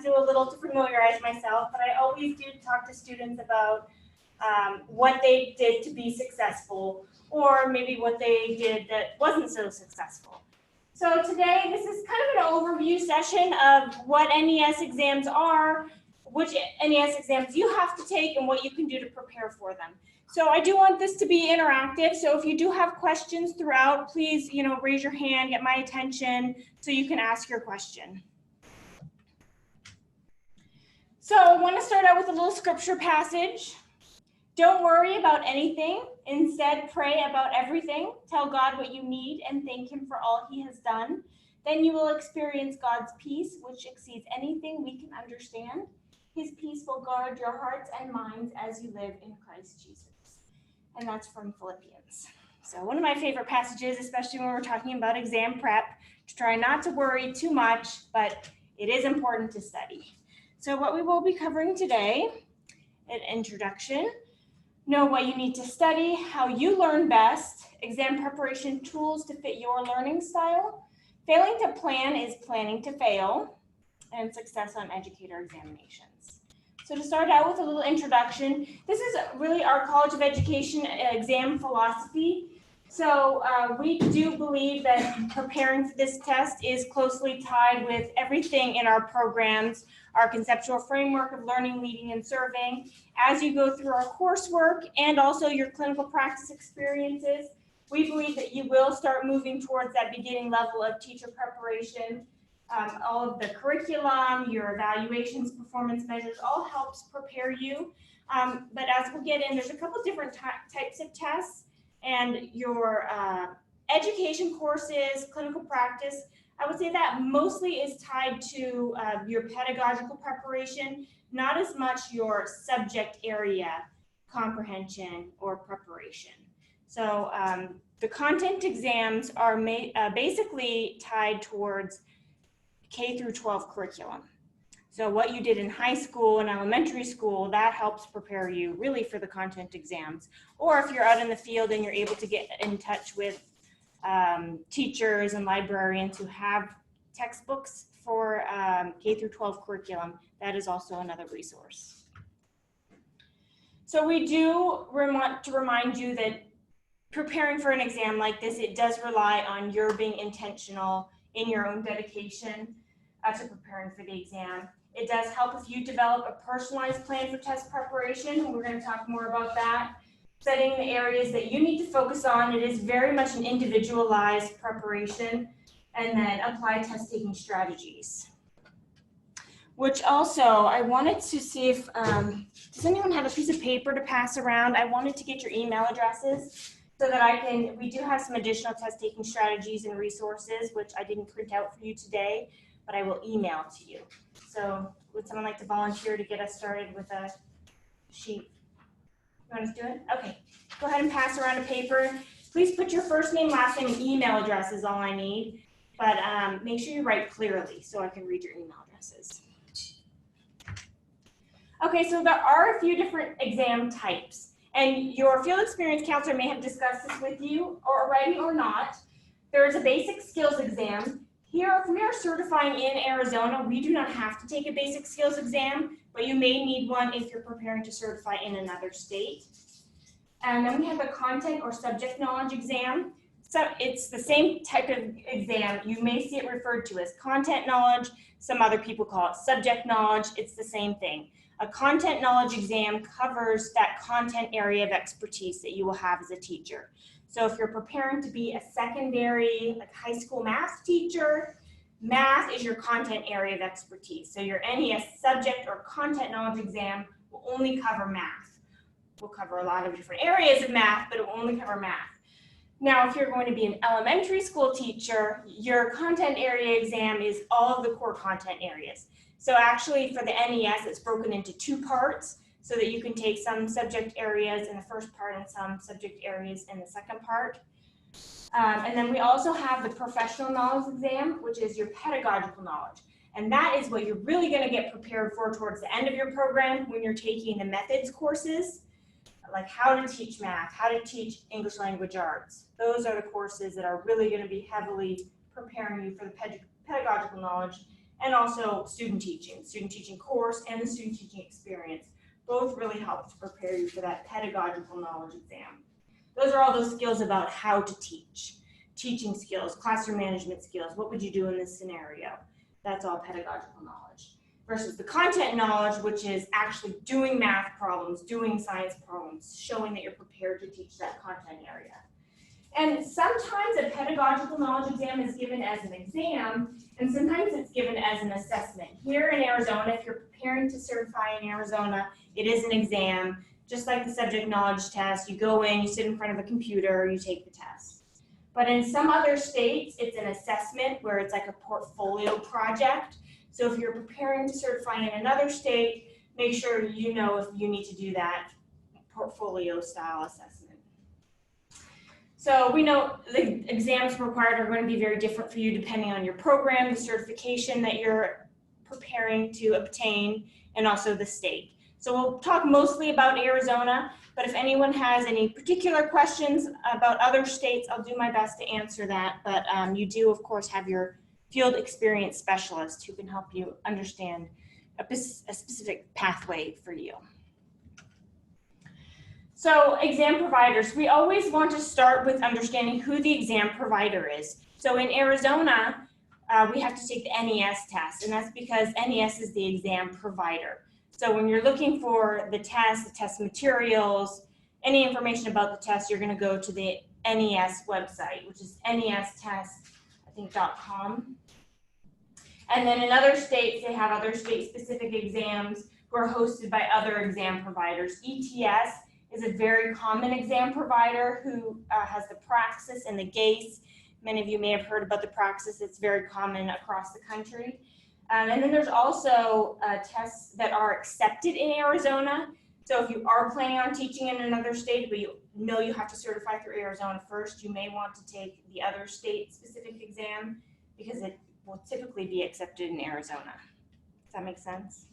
do a little to familiarize myself, but I always do talk to students about what they did to be successful, or maybe what they did that wasn't so successful. So today, this is kind of an overview session of what NES exams are, which NES exams you have to take, and what you can do to prepare for them. So I do want this to be interactive, so if you do have questions throughout, please, raise your hand, get my attention, so you can ask your question. So I want to start out with a little scripture passage. Don't worry about anything. Instead, pray about everything. Tell God what you need and thank him for all he has done. Then you will experience God's peace, which exceeds anything we can understand. His peace will guard your hearts and minds as you live in Christ Jesus. And that's from Philippians. So one of my favorite passages, especially when we're talking about exam prep, to try not to worry too much, but it is important to study. So what we will be covering today, an introduction, know what you need to study, how you learn best, exam preparation tools to fit your learning style, failing to plan is planning to fail, and success on educator examinations. So to start out with a little introduction, this is really our College of Education exam philosophy. So we do believe that preparing for this test is closely tied with everything in our programs, our conceptual framework of learning, leading, and serving. As you go through our coursework and also your clinical practice experiences, we believe that you will start moving towards that beginning level of teacher preparation. All of the curriculum, your evaluations, performance measures, all helps prepare you. But as we get in, there's a couple different types of tests, and your education courses, clinical practice, I would say that mostly is tied to your pedagogical preparation, not as much your subject area comprehension or preparation. So the content exams are basically tied towards K through 12 curriculum. So what you did in high school and elementary school, that helps prepare you really for the content exams. Or if you're out in the field and you're able to get in touch with teachers and librarians who have textbooks for K through 12 curriculum, that is also another resource. So we do want to remind you that preparing for an exam like this, it does rely on your being intentional in your own dedication to preparing for the exam. It does help if you develop a personalized plan for test preparation. We're going to talk more about that. Setting the areas that you need to focus on. It is very much an individualized preparation, and then apply test-taking strategies. Which also, I wanted to see if, does anyone have a piece of paper to pass around? I wanted to get your email addresses so that we do have some additional test-taking strategies and resources, which I didn't print out for you today, but I will email to you. So would someone like to volunteer to get us started with a sheet? You want us to do it? Okay, go ahead and pass around a paper. Please put your first name, last name, and email address is all I need, but make sure you write clearly so I can read your email addresses. Okay, so there are a few different exam types, and your field experience counselor may have discussed this with you already or not. There is a basic skills exam. Here, if we are certifying in Arizona, we do not have to take a basic skills exam, but you may need one if you're preparing to certify in another state. And then we have a content or subject knowledge exam. So it's the same type of exam. You may see it referred to as content knowledge. Some other people call it subject knowledge. It's the same thing. A content knowledge exam covers that content area of expertise that you will have as a teacher. So if you're preparing to be a secondary, like high school math teacher, math is your content area of expertise. So your NES subject or content knowledge exam will only cover math. We'll cover a lot of different areas of math, but it will only cover math. Now, if you're going to be an elementary school teacher, your content area exam is all of the core content areas. So actually for the NES, it's broken into two parts, so that you can take some subject areas in the first part and some subject areas in the second part. And then we also have the professional knowledge exam, which is your pedagogical knowledge. And that is what you're really going to get prepared for towards the end of your program when you're taking the methods courses, like how to teach math, how to teach English language arts. Those are the courses that are really going to be heavily preparing you for the pedagogical knowledge and also student teaching course, and the student teaching experience. Both really help to prepare you for that pedagogical knowledge exam. Those are all those skills about how to teach. Teaching skills, classroom management skills, what would you do in this scenario? That's all pedagogical knowledge. Versus the content knowledge, which is actually doing math problems, doing science problems, showing that you're prepared to teach that content area. And sometimes a pedagogical knowledge exam is given as an exam, and sometimes it's given as an assessment. Here in Arizona, if you're preparing to certify in Arizona, it is an exam, just like the subject knowledge test. You go in, you sit in front of a computer, you take the test. But in some other states, it's an assessment where it's like a portfolio project. So if you're preparing to certify in another state, make sure you know if you need to do that portfolio style assessment. So we know the exams required are going to be very different for you depending on your program, the certification that you're preparing to obtain, and also the state. So we'll talk mostly about Arizona, but if anyone has any particular questions about other states, I'll do my best to answer that. But you do, of course, have your field experience specialist who can help you understand a specific pathway for you. So exam providers, we always want to start with understanding who the exam provider is. So in Arizona, we have to take the NES test, and that's because NES is the exam provider. So when you're looking for the test materials, any information about the test, you're going to go to the NES website, which is nestest.com. And then in other states, they have other state-specific exams who are hosted by other exam providers. ETS is a very common exam provider who has the Praxis and the GACE. Many of you may have heard about the Praxis. It's very common across the country. And then there's also tests that are accepted in Arizona. So if you are planning on teaching in another state, but you know you have to certify through Arizona first, you may want to take the other state-specific exam because it will typically be accepted in Arizona. Does that make sense?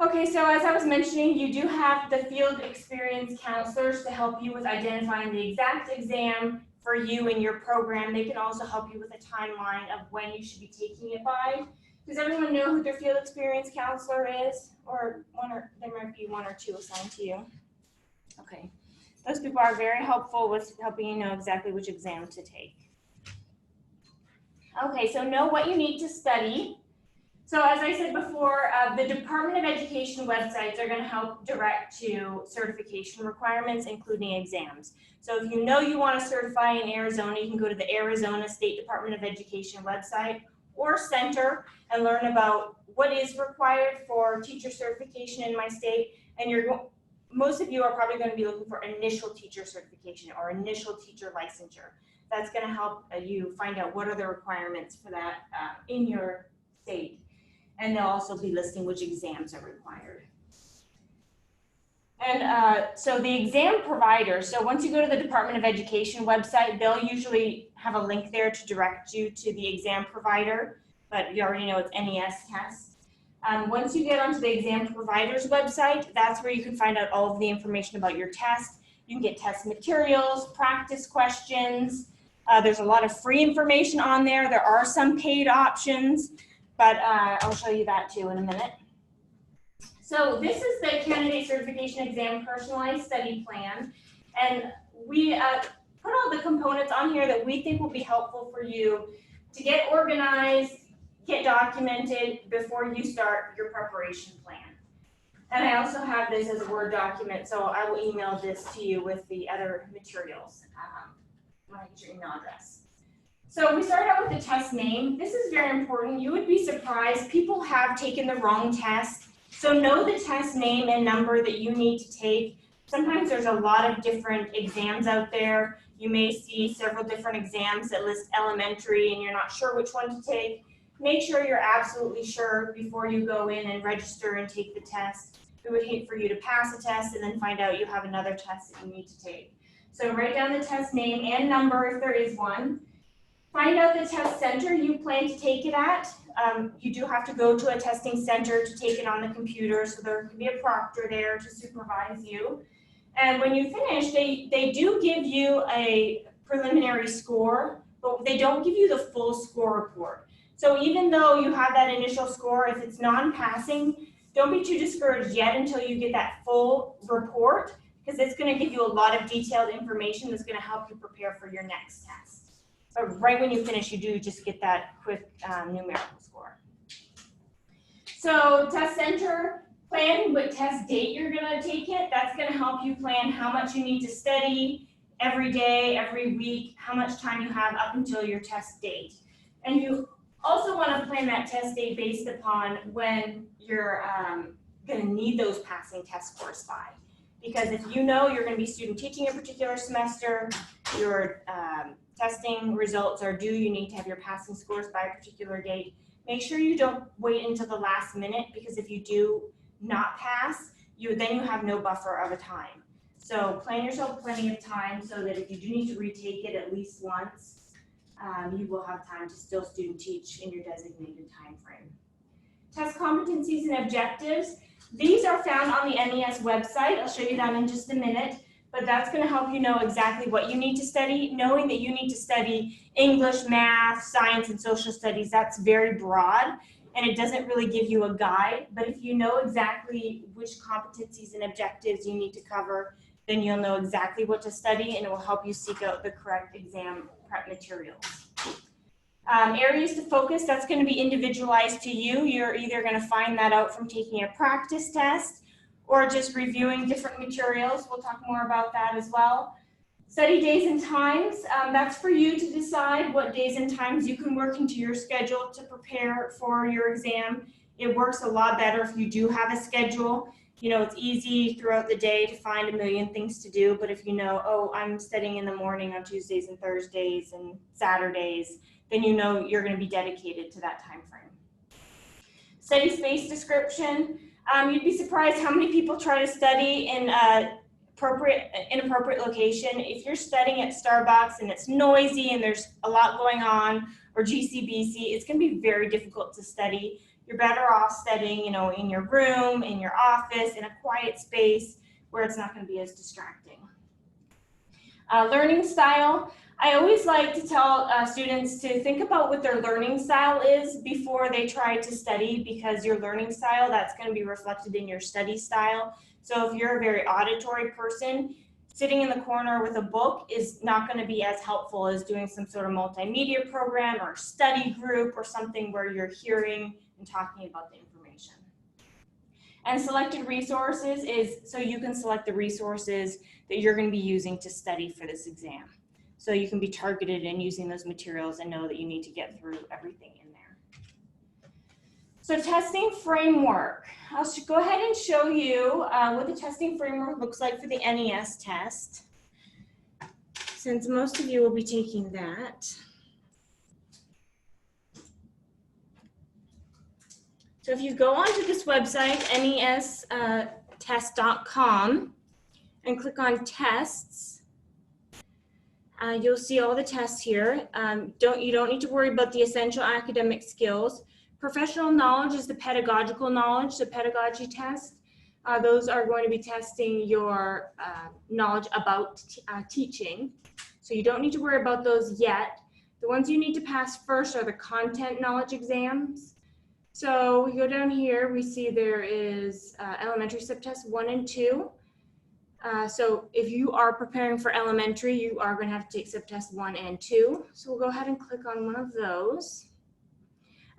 Okay, so as I was mentioning, you do have the field experience counselors to help you with identifying the exact exam for you and your program. They can also help you with a timeline of when you should be taking it by. Does everyone know who their field experience counselor is? Or there might be one or two assigned to you. Okay, those people are very helpful with helping you know exactly which exam to take. Okay, so know what you need to study. So as I said before, the Department of Education websites are going to help direct to certification requirements, including exams. So if you know you want to certify in Arizona, you can go to the Arizona State Department of Education website or center and learn about what is required for teacher certification in my state. And most of you are probably going to be looking for initial teacher certification or initial teacher licensure. That's going to help you find out what are the requirements for that in your state. And they'll also be listing which exams are required. And so the exam provider, so once you go to the Department of Education website, they'll usually have a link there to direct you to the exam provider, but you already know it's NES test. Once you get onto the exam provider's website, that's where you can find out all of the information about your test. You can get test materials, practice questions. There's a lot of free information on there. There are some paid options, but I'll show you that too in a minute. So this is the Candidate Certification Exam Personalized Study Plan, and we put all the components on here that we think will be helpful for you to get organized, get documented before you start your preparation plan. And I also have this as a Word document, so I will email this to you with the other materials when I get your email address. So we start out with the test name. This is very important. You would be surprised. People have taken the wrong test. So know the test name and number that you need to take. Sometimes there's a lot of different exams out there. You may see several different exams that list elementary and you're not sure which one to take. Make sure you're absolutely sure before you go in and register and take the test. We would hate for you to pass a test and then find out you have another test that you need to take. So write down the test name and number if there is one. Find out the test center you plan to take it at. You do have to go to a testing center to take it on the computer, so there can be a proctor there to supervise you. And when you finish, they do give you a preliminary score, but they don't give you the full score report. So even though you have that initial score, if it's non-passing, don't be too discouraged yet until you get that full report, because it's going to give you a lot of detailed information that's going to help you prepare for your next test. But right when you finish, you do just get that quick numerical score. So test center, plan what test date you're going to take it. That's going to help you plan how much you need to study every day, every week, how much time you have up until your test date. And you also want to plan that test date based upon when you're going to need those passing test scores by. Because if you know you're going to be student teaching a particular semester, your testing results are due, you need to have your passing scores by a particular date, make sure you don't wait until the last minute, because if you do not pass, then you have no buffer of a time. So plan yourself plenty of time so that if you do need to retake it at least once, you will have time to still student teach in your designated time frame. Test competencies and objectives. These are found on the NES website. I'll show you that in just a minute, but that's going to help you know exactly what you need to study. Knowing that you need to study English, math, science, and social studies, that's very broad, and it doesn't really give you a guide. But if you know exactly which competencies and objectives you need to cover, then you'll know exactly what to study, and it will help you seek out the correct exam prep materials. Areas to focus, that's going to be individualized to you. You're either going to find that out from taking a practice test or just reviewing different materials. We'll talk more about that as well. Study days and times, that's for you to decide what days and times you can work into your schedule to prepare for your exam. It works a lot better if you do have a schedule. You know, it's easy throughout the day to find a million things to do, but if you know, oh, I'm studying in the morning on Tuesdays and Thursdays and Saturdays, then you know you're going to be dedicated to that time frame. Study space description. You'd be surprised how many people try to study in an inappropriate location. If you're studying at Starbucks and it's noisy and there's a lot going on, or GCBC, it's going to be very difficult to study. You're better off studying, you know, in your room, in your office, in a quiet space where it's not going to be as distracting. Learning style. I always like to tell students to think about what their learning style is before they try to study, because your learning style, that's going to be reflected in your study style. So if you're a very auditory person, sitting in the corner with a book is not going to be as helpful as doing some sort of multimedia program or study group or something where you're hearing and talking about the information. And selected resources is so you can select the resources that you're going to be using to study for this exam. So you can be targeted in using those materials and know that you need to get through everything in there. So testing framework. I'll go ahead and show you what the testing framework looks like for the NES test, since most of you will be taking that. So if you go onto this website, nestest.com, and click on tests, you'll see all the tests here. You don't need to worry about the essential academic skills. Professional knowledge is the pedagogical knowledge, the pedagogy test. Those are going to be testing your knowledge about teaching. So you don't need to worry about those yet. The ones you need to pass first are the content knowledge exams. So we go down here, we see there is elementary subtests 1 and 2. So if you are preparing for elementary, you are going to have to take subtests 1 and 2. So we'll go ahead and click on one of those.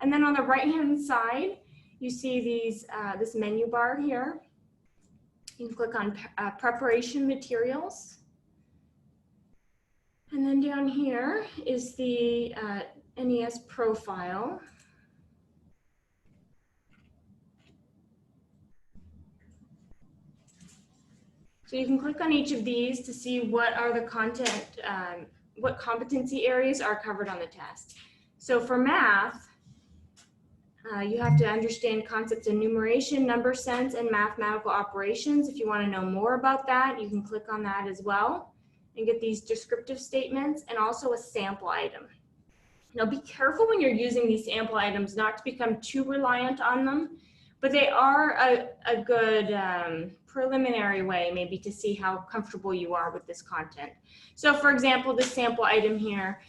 And then on the right-hand side, you see these this menu bar here. You can click on preparation materials. And then down here is the NES profile. So you can click on each of these to see what are the content, what competency areas are covered on the test. So for math, you have to understand concepts of numeration, number sense, and mathematical operations. If you want to know more about that, you can click on that as well and get these descriptive statements and also a sample item. Now be careful when you're using these sample items not to become too reliant on them, but they are a good preliminary way maybe to see how comfortable you are with this content. So for example, this sample item here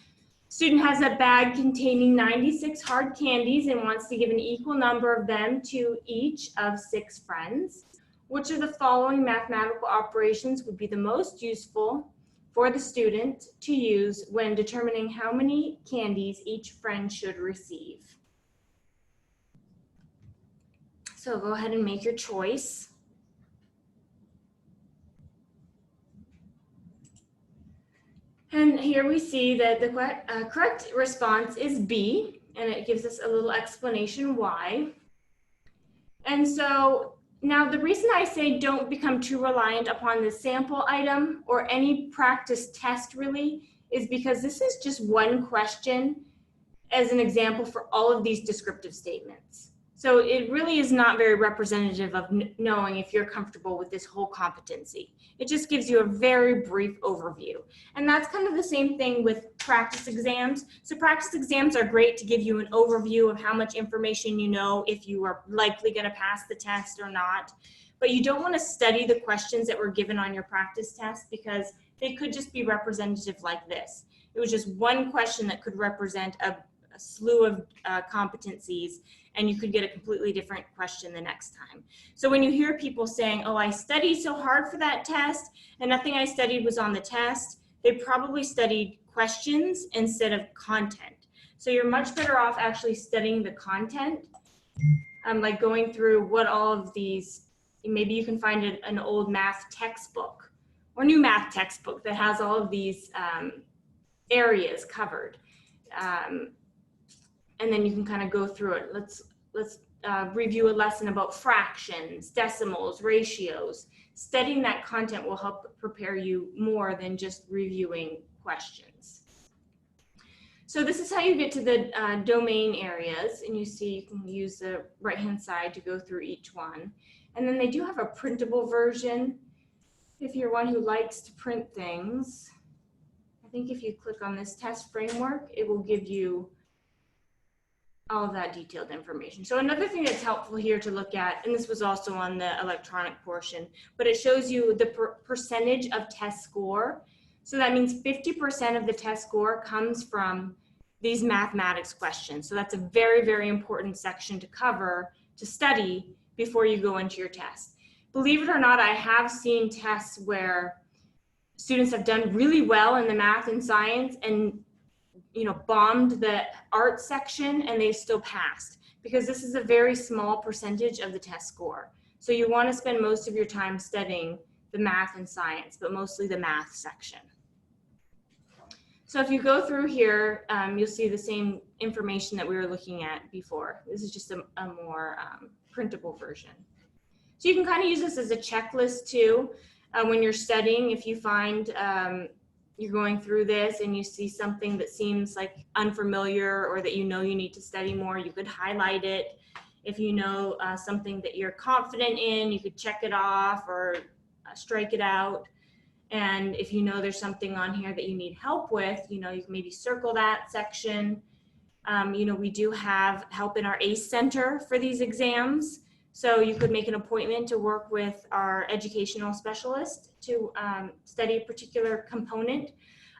Student has a bag containing 96 hard candies and wants to give an equal number of them to each of 6 friends. Which of the following mathematical operations would be the most useful for the student to use when determining how many candies each friend should receive? So go ahead and make your choice. And here we see that the correct response is B, and it gives us a little explanation why. And so now the reason I say don't become too reliant upon the sample item or any practice test really is because this is just one question as an example for all of these descriptive statements. So it really is not very representative of knowing if you're comfortable with this whole competency. It just gives you a very brief overview. And that's kind of the same thing with practice exams. So practice exams are great to give you an overview of how much information you know, if you are likely going to pass the test or not. But you don't want to study the questions that were given on your practice test because they could just be representative like this. It was just one question that could represent a slew of competencies, and you could get a completely different question the next time. So when you hear people saying, oh, I studied so hard for that test and nothing I studied was on the test, they probably studied questions instead of content. So you're much better off actually studying the content, like going through what all of these, maybe you can find an old math textbook or new math textbook that has all of these areas covered. And then you can kind of go through it. Let's review a lesson about fractions, decimals, ratios. Studying that content will help prepare you more than just reviewing questions. So this is how you get to the domain areas, and you see you can use the right-hand side to go through each one. And then they do have a printable version. If you're one who likes to print things, I think if you click on this test framework, it will give you all of that detailed information. So another thing that's helpful here to look at, and this was also on the electronic portion, but it shows you the percentage of test score. So that means 50% of the test score comes from these mathematics questions. So that's a very, very important section to cover, to study before you go into your test. Believe it or not, I have seen tests where students have done really well in the math and science and bombed the art section and they still passed, because this is a very small percentage of the test score. So you want to spend most of your time studying the math and science, but mostly the math section. So if you go through here, you'll see the same information that we were looking at before. This is just a more printable version. So you can kind of use this as a checklist too. When you're studying, if you find you're going through this and you see something that seems like unfamiliar or that you need to study more, you could highlight it. If you know something that you're confident in, you could check it off or strike it out. And if you know there's something on here that you need help with, you can maybe circle that section. We do have help in our ACE Center for these exams. So you could make an appointment to work with our educational specialist to study a particular component.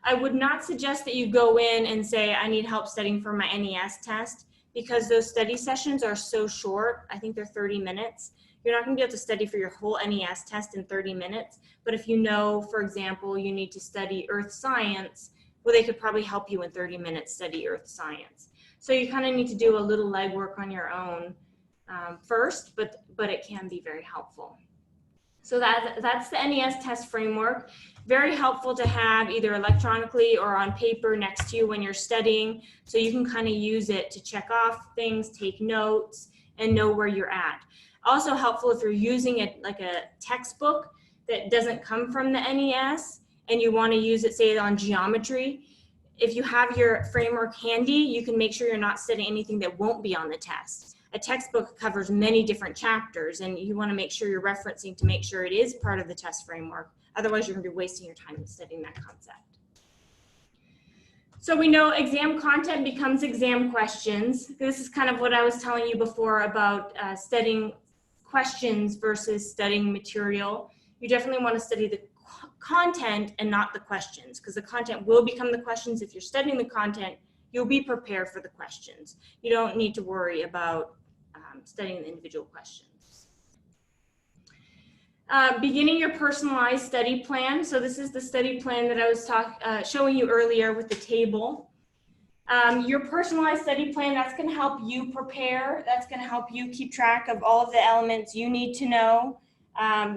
I would not suggest that you go in and say, I need help studying for my NES test, because those study sessions are so short. I think they're 30 minutes. You're not going to be able to study for your whole NES test in 30 minutes. But if you know, for example, you need to study earth science, well, they could probably help you in 30 minutes study earth science. So you kind of need to do a little legwork on your own first, but it can be very helpful. So that's the NES test framework. Very helpful to have either electronically or on paper next to you when you're studying, so you can kind of use it to check off things, take notes, and know where you're at. Also helpful if you're using it like a textbook that doesn't come from the NES and you want to use it, say, on geometry. If you have your framework handy, you can make sure you're not studying anything that won't be on the test. A textbook covers many different chapters, and you want to make sure you're referencing to make sure it is part of the test framework. Otherwise, you're going to be wasting your time studying that concept. So we know exam content becomes exam questions. This is kind of what I was telling you before about studying questions versus studying material. You definitely want to study the content and not the questions, because the content will become the questions. If you're studying the content, you'll be prepared for the questions. You don't need to worry about studying the individual questions. Beginning your personalized study plan. So this is the study plan that I was showing you earlier with the table. Your personalized study plan, that's going to help you prepare. That's going to help you keep track of all of the elements you need to know.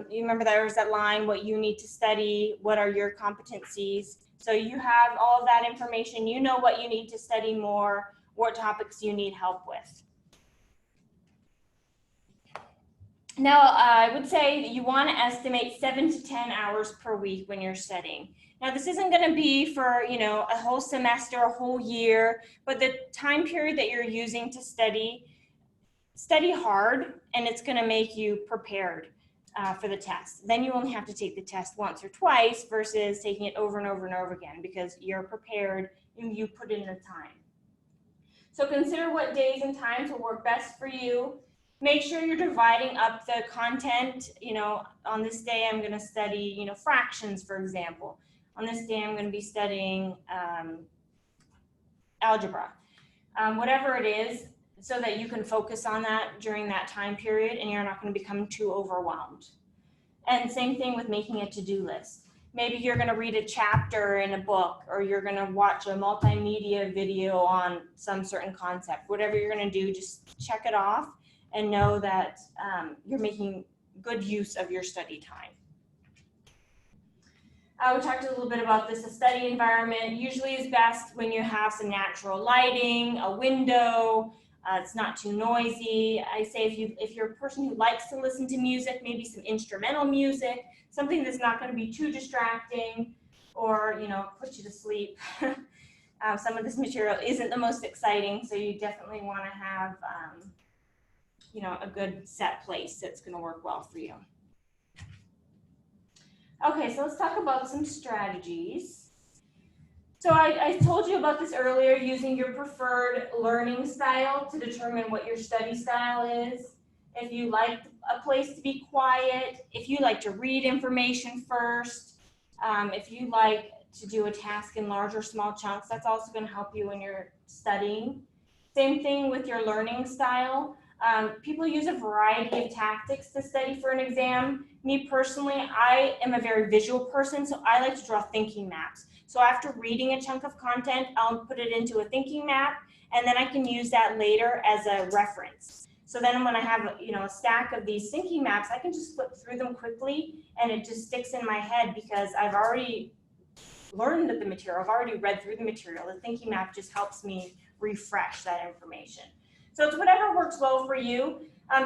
You remember there was that line, what you need to study, what are your competencies. So you have all of that information. You know what you need to study more, what topics you need help with. Now, I would say that you want to estimate 7 to 10 hours per week when you're studying. Now, this isn't going to be for, you know, a whole semester, a whole year, but the time period that you're using to study hard, and it's going to make you prepared for the test. Then you only have to take the test once or twice versus taking it over and over and over again, because you're prepared and you put in the time. So consider what days and times will work best for you. Make sure you're dividing up the content. You know, on this day I'm going to study, you know, fractions, for example. On this day I'm going to be studying algebra. Whatever it is, so that you can focus on that during that time period and you're not going to become too overwhelmed. And same thing with making a to-do list. Maybe you're going to read a chapter in a book, or you're going to watch a multimedia video on some certain concept. Whatever you're going to do, just check it off and know that you're making good use of your study time. We talked a little bit about this. A study environment usually is best when you have some natural lighting, a window, it's not too noisy. I say if you're a person who likes to listen to music, maybe some instrumental music, something that's not going to be too distracting or, you know, put you to sleep. Some of this material isn't the most exciting, so you definitely want to have, you know, a good set place that's going to work well for you. Okay, so let's talk about some strategies. So I told you about this earlier, using your preferred learning style to determine what your study style is. If you like a place to be quiet, if you like to read information first, if you like to do a task in large or small chunks, that's also going to help you when you're studying. Same thing with your learning style. People use a variety of tactics to study for an exam. Me personally, I am a very visual person, so I like to draw thinking maps. So after reading a chunk of content, I'll put it into a thinking map, and then I can use that later as a reference. So then when I have, you know, a stack of these thinking maps, I can just flip through them quickly, and it just sticks in my head because I've already learned the material. I've already read through the material. The thinking map just helps me refresh that information. So it's whatever works well for you.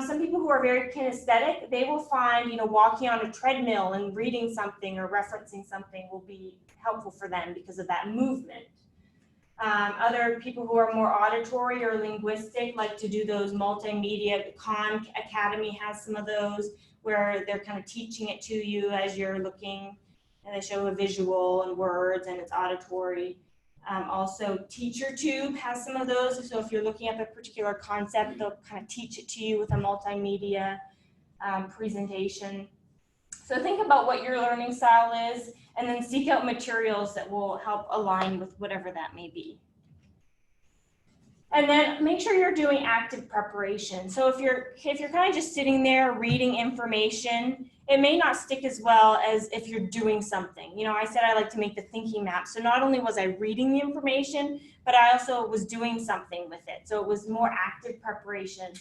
Some people who are very kinesthetic, they will find, you know, walking on a treadmill and reading something or referencing something will be helpful for them because of that movement. Other people who are more auditory or linguistic like to do those multimedia. Khan Academy has some of those where they're kind of teaching it to you as you're looking, and they show a visual and words, and it's auditory. Also, TeacherTube has some of those. So if you're looking up a particular concept, they'll kind of teach it to you with a multimedia presentation. So think about what your learning style is, and then seek out materials that will help align with whatever that may be. And then make sure you're doing active preparation. So if you're kind of just sitting there reading information, it may not stick as well as if you're doing something. You know, I said I like to make the thinking map. So not only was I reading the information, but I also was doing something with it. So it was more active preparation.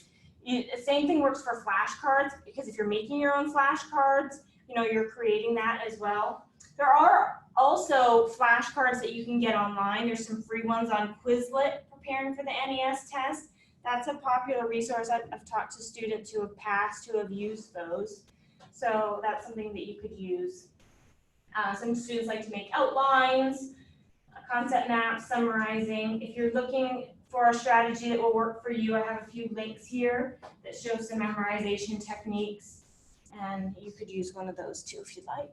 The same thing works for flashcards, because if you're making your own flashcards, you know, you're creating that as well. There are also flashcards that you can get online. There's some free ones on Quizlet, preparing for the NES test. That's a popular resource. I've talked to students who have passed, who have used those. So that's something that you could use. Some students like to make outlines, concept maps, summarizing. If you're looking for a strategy that will work for you, I have a few links here that show some memorization techniques, and you could use one of those too if you'd like.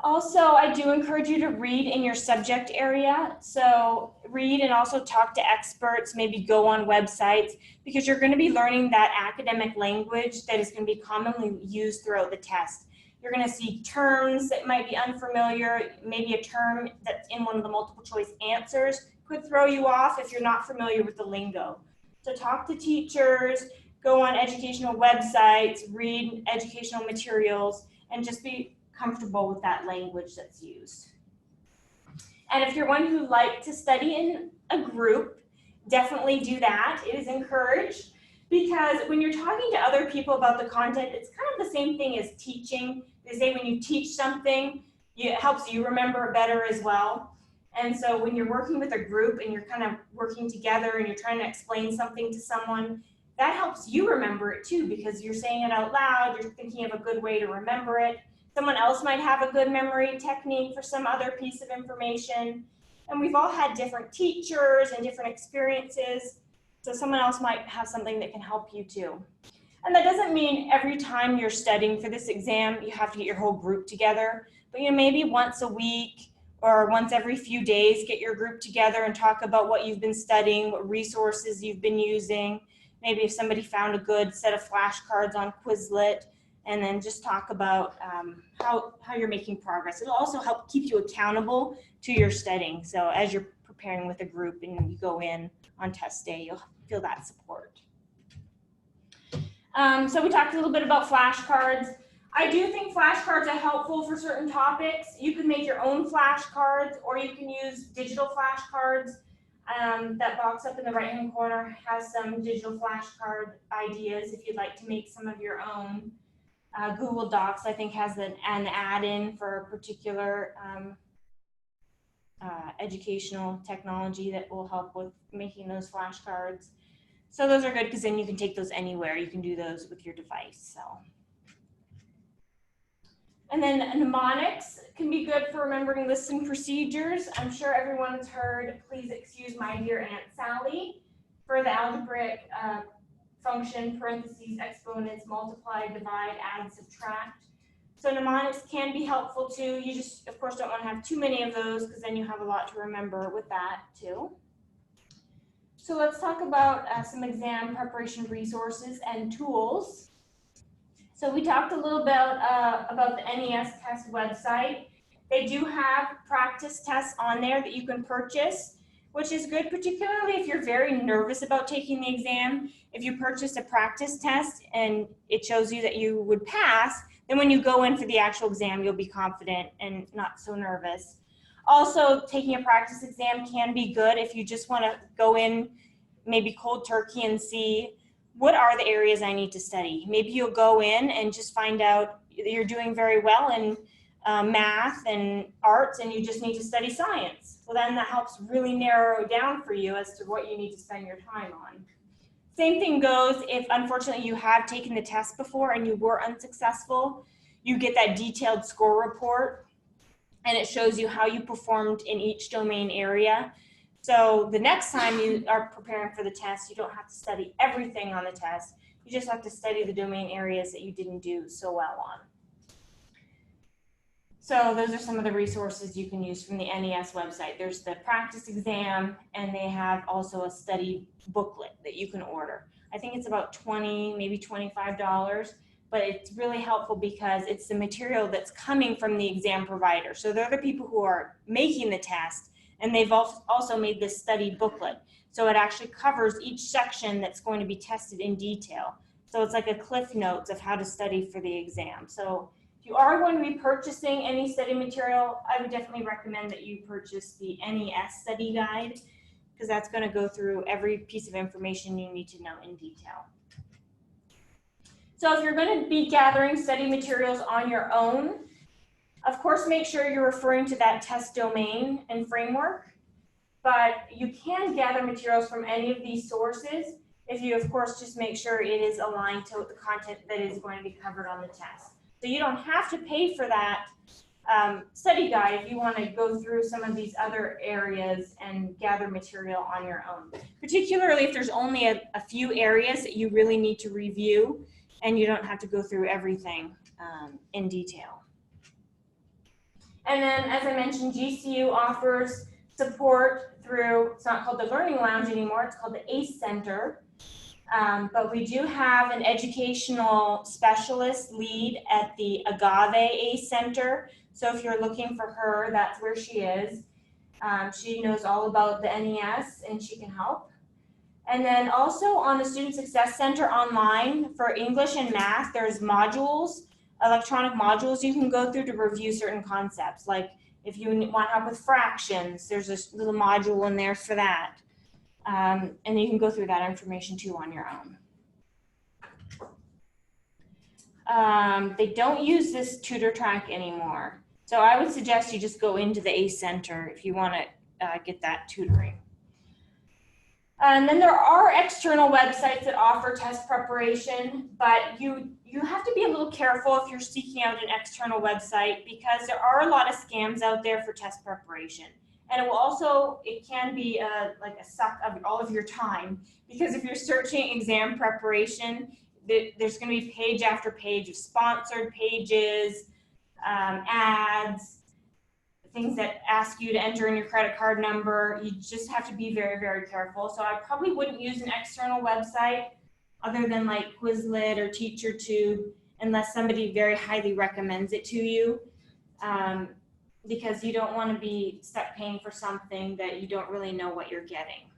Also, I do encourage you to read in your subject area. So read and also talk to experts, maybe go on websites, because you're going to be learning that academic language that is going to be commonly used throughout the test. You're going to see terms that might be unfamiliar. Maybe a term that's in one of the multiple choice answers could throw you off if you're not familiar with the lingo. So talk to teachers, go on educational websites, read educational materials, and just be comfortable with that language that's used. And if you're one who likes to study in a group, definitely do that. It is encouraged because when you're talking to other people about the content, it's kind of the same thing as teaching. They say when you teach something, it helps you remember it better as well. And so when you're working with a group and you're kind of working together and you're trying to explain something to someone, that helps you remember it too because you're saying it out loud, you're thinking of a good way to remember it. Someone else might have a good memory technique for some other piece of information. And we've all had different teachers and different experiences. So someone else might have something that can help you too. And that doesn't mean every time you're studying for this exam, you have to get your whole group together. But maybe once a week or once every few days, get your group together and talk about what you've been studying, what resources you've been using. Maybe if somebody found a good set of flashcards on Quizlet, and then just talk about how you're making progress. It'll also help keep you accountable to your studying. So as you're preparing with a group and you go in on test day, you'll feel that support. So we talked a little bit about flashcards. I do think flashcards are helpful for certain topics. You can make your own flashcards or you can use digital flashcards. That box up in the right-hand corner has some digital flashcard ideas if you'd like to make some of your own. Google Docs, I think, has an add-in for a particular educational technology that will help with making those flashcards. So those are good because then you can take those anywhere. You can do those with your device. So. And then mnemonics can be good for remembering lists and procedures. I'm sure everyone has heard, please excuse my dear Aunt Sally, for the algebraic function, parentheses, exponents, multiply, divide, add, subtract. So mnemonics can be helpful too. You just, of course, don't want to have too many of those because then you have a lot to remember with that too. So let's talk about some exam preparation resources and tools. So we talked a little bit about the NES test website. They do have practice tests on there that you can purchase, which is good, particularly if you're very nervous about taking the exam. If you purchase a practice test and it shows you that you would pass, then when you go in for the actual exam, you'll be confident and not so nervous. Also, taking a practice exam can be good if you just want to go in maybe cold turkey and see what are the areas I need to study. Maybe you'll go in and just find out you're doing very well in math and arts and you just need to study science. Well, then that helps really narrow down for you as to what you need to spend your time on. Same thing goes if unfortunately you have taken the test before and you were unsuccessful, you get that detailed score report and it shows you how you performed in each domain area. So the next time you are preparing for the test, you don't have to study everything on the test. You just have to study the domain areas that you didn't do so well on. So those are some of the resources you can use from the NES website. There's the practice exam, and they have also a study booklet that you can order. I think it's about $20, maybe $25, but it's really helpful because it's the material that's coming from the exam provider. So they're the people who are making the test, and they've also made this study booklet. So it actually covers each section that's going to be tested in detail. So it's like a cliff notes of how to study for the exam. So if you are going to be purchasing any study material, I would definitely recommend that you purchase the NES study guide because that's going to go through every piece of information you need to know in detail. So if you're going to be gathering study materials on your own, of course, make sure you're referring to that test domain and framework, but you can gather materials from any of these sources if you, of course, just make sure it is aligned to the content that is going to be covered on the test. So you don't have to pay for that study guide if you want to go through some of these other areas and gather material on your own, particularly if there's only a few areas that you really need to review and you don't have to go through everything in detail. And then, as I mentioned, GCU offers support through, it's not called the Learning Lounge anymore, it's called the ACE Center. But we do have an educational specialist lead at the Agave ACE Center. So if you're looking for her, that's where she is. She knows all about the NES and she can help. And then also on the Student Success Center online for English and math, there's modules, electronic modules you can go through to review certain concepts. Like if you want help with fractions, there's a little module in there for that. And you can go through that information too on your own. They don't use this tutor track anymore. So I would suggest you just go into the ACE Center if you want to get that tutoring. And then there are external websites that offer test preparation, but you have to be a little careful if you're seeking out an external website because there are a lot of scams out there for test preparation. And it can be like a suck of all of your time because if you're searching exam preparation, there's going to be page after page of sponsored pages, ads, things that ask you to enter in your credit card number. You just have to be very, very careful. So I probably wouldn't use an external website other than like Quizlet or TeacherTube unless somebody very highly recommends it to you, because you don't want to be stuck paying for something that you don't really know what you're getting.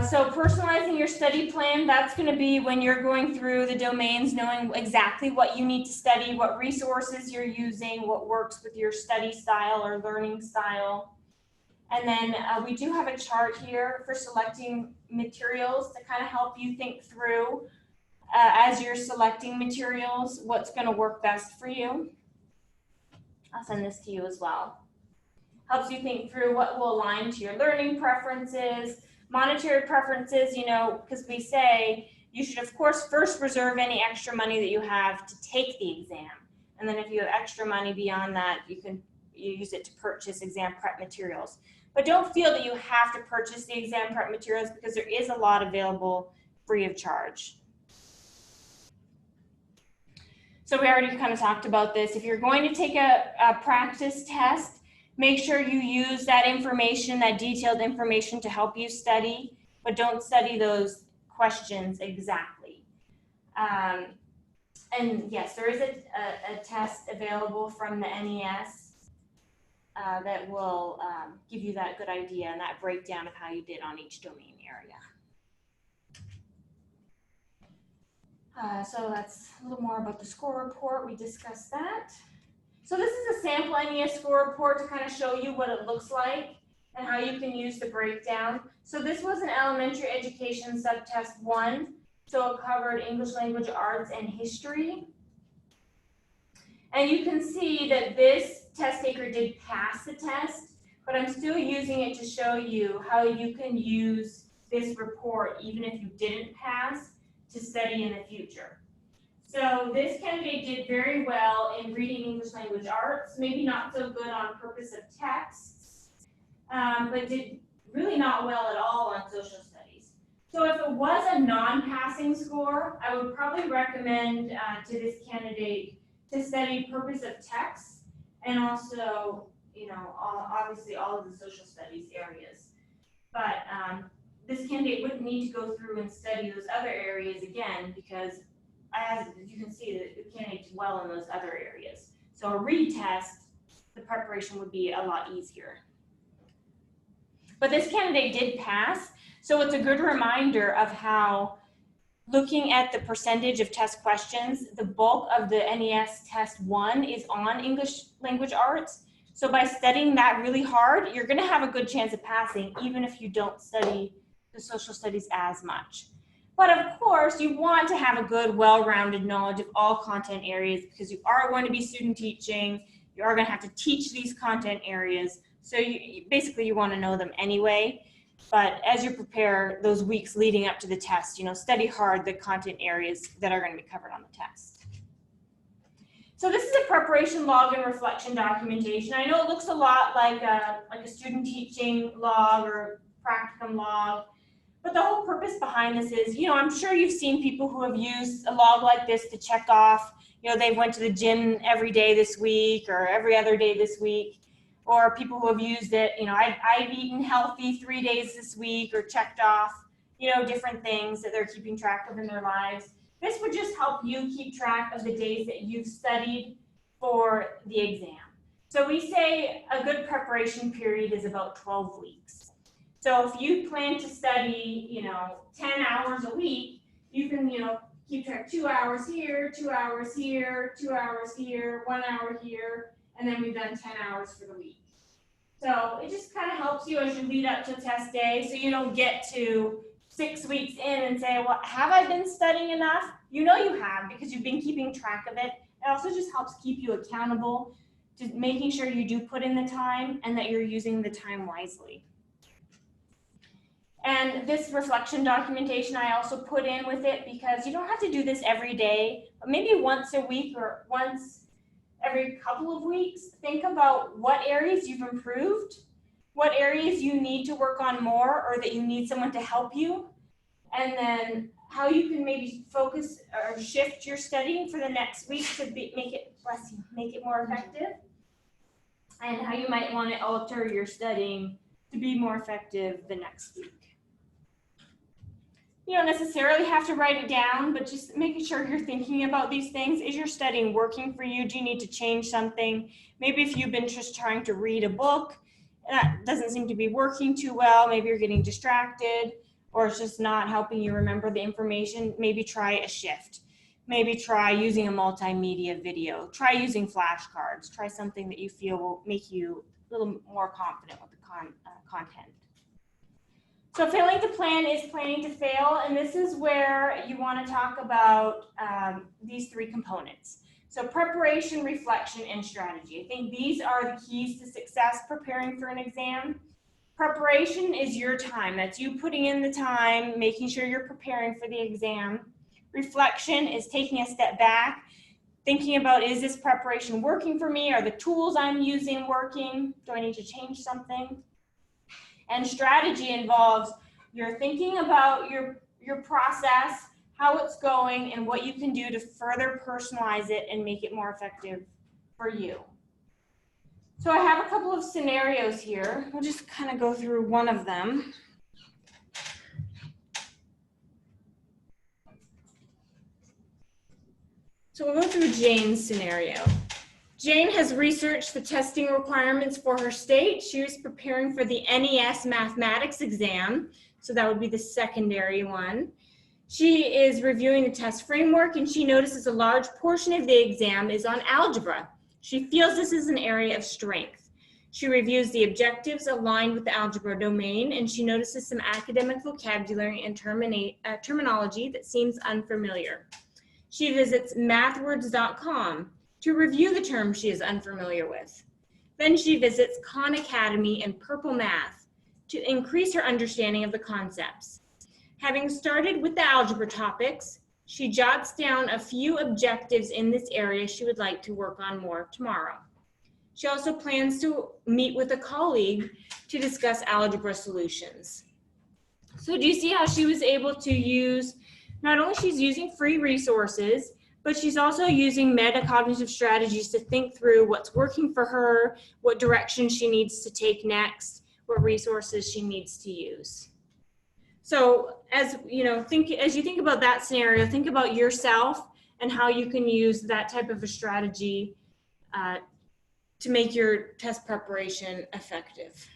So personalizing your study plan, that's going to be when you're going through the domains, knowing exactly what you need to study, what resources you're using, what works with your study style or learning style. And then we do have a chart here for selecting materials to kind of help you think through as you're selecting materials, what's going to work best for you. I'll send this to you as well. Helps you think through what will align to your learning preferences, monetary preferences, you know, because we say you should, of course, first reserve any extra money that you have to take the exam. And then if you have extra money beyond that, you use it to purchase exam prep materials. But don't feel that you have to purchase the exam prep materials because there is a lot available free of charge. So we already kind of talked about this. If you're going to take a practice test, make sure you use that information, that detailed information to help you study, but don't study those questions exactly. And yes, there is a test available from the NES that will give you that good idea and that breakdown of how you did on each domain area. So that's a little more about the score report. We discussed that. So this is a sample NES Score Report to kind of show you what it looks like and how you can use the breakdown. So this was an elementary education subtest 1. So it covered English language arts and history. And you can see that this test taker did pass the test, but I'm still using it to show you how you can use this report even if you didn't pass to study in the future. So this candidate did very well in reading English language arts, maybe not so good on purpose of texts, but did really not well at all on social studies. So if it was a non-passing score, I would probably recommend to this candidate to study purpose of text and also, you know, obviously all of the social studies areas. But this candidate wouldn't need to go through and study those other areas again because as you can see, the candidate did well in those other areas. So a retest, the preparation would be a lot easier. But this candidate did pass, so it's a good reminder of how looking at the percentage of test questions, the bulk of the NES Test 1 is on English language arts. So by studying that really hard, you're going to have a good chance of passing, even if you don't study the social studies as much. But of course, you want to have a good, well-rounded knowledge of all content areas because you are going to be student teaching. You are going to have to teach these content areas. So basically, you want to know them anyway. But as you prepare those weeks leading up to the test, you know, study hard the content areas that are going to be covered on the test. So this is a preparation log and reflection documentation. I know it looks a lot like a student teaching log or practicum log. But the whole purpose behind this is, you know, I'm sure you've seen people who have used a log like this to check off, you know, they went to the gym every day this week or every other day this week, or people who have used it, I've eaten healthy 3 days this week, or checked off, different things that they're keeping track of in their lives. This would just help you keep track of the days that you've studied for the exam. So we say a good preparation period is about 12 weeks. So if you plan to study, 10 hours a week, you can, keep track 2 hours here, 2 hours here, 2 hours here, 1 hour here, and then we've done 10 hours for the week. So it just kind of helps you as you lead up to test day, so you don't get to 6 weeks in and say, well, have I been studying enough? You know you have, because you've been keeping track of it. It also just helps keep you accountable to making sure you do put in the time and that you're using the time wisely. And this reflection documentation I also put in with it, because you don't have to do this every day, but maybe once a week or once every couple of weeks. Think about what areas you've improved, what areas you need to work on more, or that you need someone to help you, and then how you can maybe focus or shift your studying for the next week to make it more effective, and how you might want to alter your studying to be more effective the next week. You don't necessarily have to write it down, but just making sure you're thinking about these things. Is your studying working for you? Do you need to change something? Maybe if you've been just trying to read a book and that doesn't seem to be working too well, maybe you're getting distracted, or it's just not helping you remember the information, maybe try a shift. Maybe try using a multimedia video. Try using flashcards. Try something that you feel will make you a little more confident with the content. So failing to plan is planning to fail, and this is where you want to talk about these three components. So preparation, reflection, and strategy. I think these are the keys to success preparing for an exam. Preparation is your time. That's you putting in the time, making sure you're preparing for the exam. Reflection is taking a step back, thinking about, is this preparation working for me? Are the tools I'm using working? Do I need to change something? And strategy involves you're thinking about your process, how it's going, and what you can do to further personalize it and make it more effective for you. So I have a couple of scenarios here. We'll just kind of go through one of them. So we'll go through Jane's scenario. Jane has researched the testing requirements for her state. She was preparing for the NES mathematics exam, so that would be the secondary one. She is reviewing the test framework, and she notices a large portion of the exam is on algebra. She feels this is an area of strength. She reviews the objectives aligned with the algebra domain, and she notices some academic vocabulary and terminology that seems unfamiliar. She visits mathwords.com to review the terms she is unfamiliar with. Then she visits Khan Academy and Purple Math to increase her understanding of the concepts. Having started with the algebra topics, she jots down a few objectives in this area she would like to work on more tomorrow. She also plans to meet with a colleague to discuss algebra solutions. So do you see how she was able to use, not only she's using free resources, but she's also using metacognitive strategies to think through what's working for her, what direction she needs to take next, what resources she needs to use. So as you think about that scenario, think about yourself and how you can use that type of a strategy to make your test preparation effective.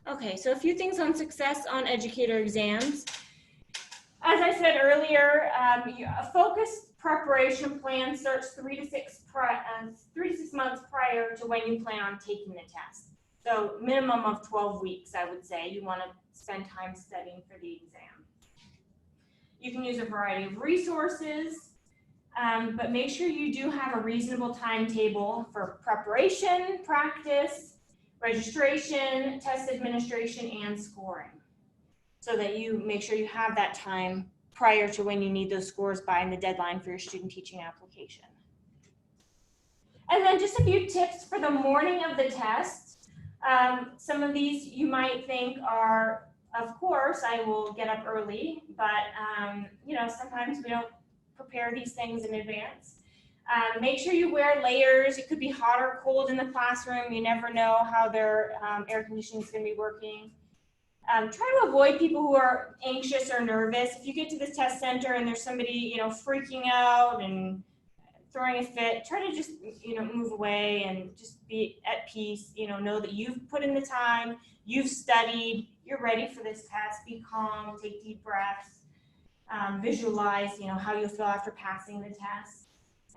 Okay, so a few things on success on educator exams. As I said earlier, a focused preparation plan starts 3 to 6 months prior to when you plan on taking the test. So minimum of 12 weeks, I would say, you want to spend time studying for the exam. You can use a variety of resources, but make sure you do have a reasonable timetable for preparation, practice, registration, test administration, and scoring, so that you make sure you have that time prior to when you need those scores by and the deadline for your student teaching application. And then just a few tips for the morning of the test. Some of these you might think are, of course, I will get up early, but sometimes we don't prepare these things in advance. Make sure you wear layers. It could be hot or cold in the classroom. You never know how their air conditioning is going to be working. Try to avoid people who are anxious or nervous. If you get to this test center and there's somebody, freaking out and throwing a fit, try to just, move away and just be at peace. Know that you've put in the time, you've studied, you're ready for this test. Be calm, take deep breaths, visualize, how you'll feel after passing the test.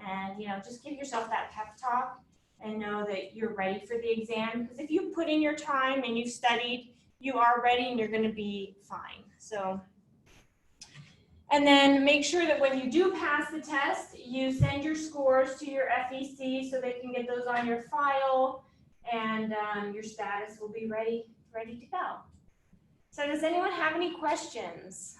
And, just give yourself that pep talk and know that you're ready for the exam. Because if you put in your time and you've studied, you are ready and you're going to be fine. So, and then make sure that when you do pass the test, you send your scores to your FEC so they can get those on your file, and your status will be ready to go. So does anyone have any questions?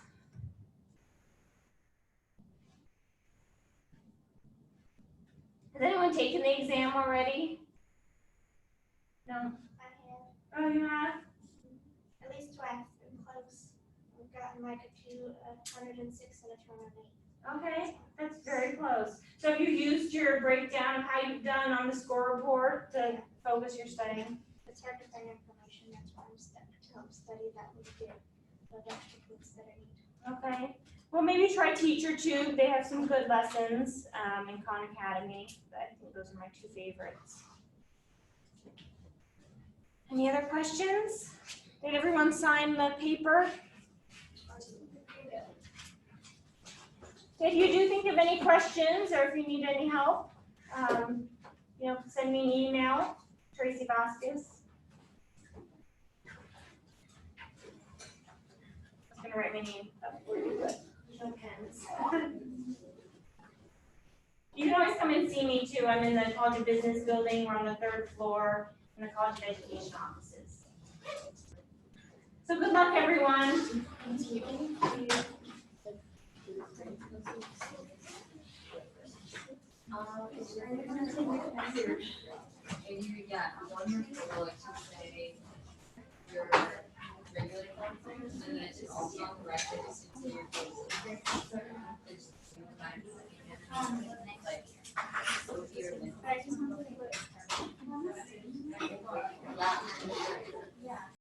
Has anyone taken the exam already? No? I have. Oh, you have? At least twice. Been close. I've gotten like a 106 and a 208. Okay, that's very close. So have you used your breakdown of how you've done on the score report to focus your studying? It's hard to find information. That's why I'm stuck to help study that would get the extra books that I need. Okay. Well, maybe try Teacher Tube. They have some good lessons in Khan Academy. I think those are my two favorites. Any other questions? Did everyone sign the paper? If you do think of any questions or if you need any help, send me an email, Tracy Vasquez. I'm going to write my name up for you, but there's no pens. You can always come and see me too. I'm in the College of Business building. We're on the 3rd floor in the College of Education offices. So good luck, everyone. And you on your book to say your regular conference, and then it's also corrected to your